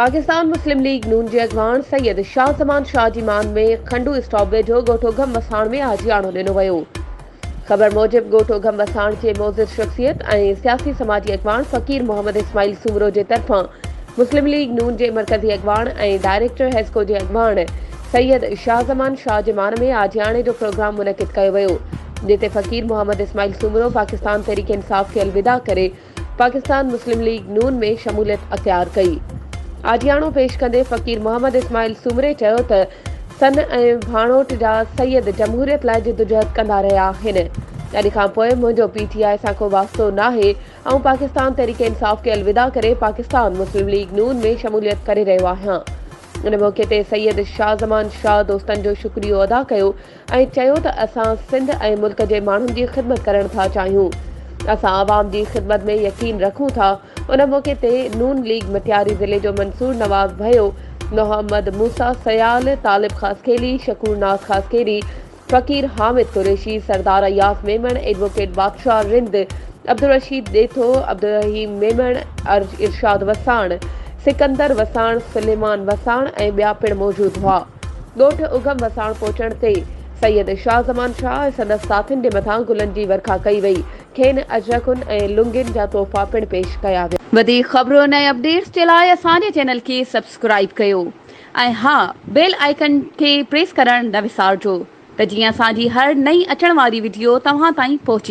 पाकिस्तान मुस्लिम league नून जे अॻवान सैयद शाह ज़मान शाह जी मान में खंडू स्टॉप वेझो ॻोठोगम वसाण में आजियाणो ॾिनो वियो। ख़बर मूजिब ॻोठोगम वसाण जे मोज़िज़ शख़्सियत ऐं सियासी समाजी अॻवान फ़कीर मोहम्मद इस्माइल सूमरो जे तरफ़ां मुस्लिम लीग नून जे मरकज़ी अॻवान ऐं डायरेक्टर हेस्को जे अॻवान सैयद शाह ज़मान शाह जे मान में आजियाणे जो प्रोग्राम मुनक़िद कयो वियो, जिते फ़कीर मोहम्मद इस्माइल सूमरो पाकिस्तान तहरीक इंसाफ़ खे अलविदा करे पाकिस्तान मुस्लिम लीग नून में शमूलियत अख़्तियार कई। आजियाणो पेश कंदे फ़कीर मोहम्मद इस्माइल सूमरे चयो त सन ऐं भाणोट जा सैयद जमहूरियत लाइ जिदोजहद कंदा रहिया आहिनि। अॼु खां पोइ मुंहिंजो PTI सां को वास्तो नाहे ऐं पाकिस्तान तहरीक इंसाफ़ खे अलविदा करे पाकिस्तान मुस्लिम लीग नून में शमूलियत करे रहियो आहियां। इन मौक़े ते सैयद शाह ज़मान शाह दोस्तनि जो शुक्रियो अदा कयो ऐं चयो त असां सिंध ऐं मुल्क जे माण्हुनि जी ख़िदमत करणु था चाहियूं। असां आवाम जी ख़िदमत में यकीन रखूं था। उन मौक़े ते नून लीग मटियारी ज़िले जो मंसूर नवाज़ भयो, मोहम्मद मूसा सयाल, तालिब ख़ासखेली, शकूर नाज़ ख़ासखेली, फ़कीर हामिद कुरैशी, सरदार अयास मेमण, एडवोकेट बादशाह रिंद, अब्दुल रशीद देथो, अब्दुल रहीम मेमण, इरशाद वसाण, सिकंदर वसाण, सुलेमान वसाण ऐं ॿिया पिणु मौजूद हुआ। ॻोठ उगम वसाण पहुचण ते सैयद शाह ज़मान शाह ऐं संदसि साथियुनि जे मथां गुलनि जी वर्खा कई वई। खेनि अजरकुनि ऐं लुंगियुनि जा तोहफ़ा पिणु पेश कया विया। वधीक ख़बरुनि ऐं अपडेट्स जे लाइ असांजे चैनल खे सब्सक्राइब कयो ऐं हा, बेल आइकन खे प्रेस करणु न विसारिजो त जीअं असांजी हर नई अचण वारी वीडियो तव्हां ताईं पहुची।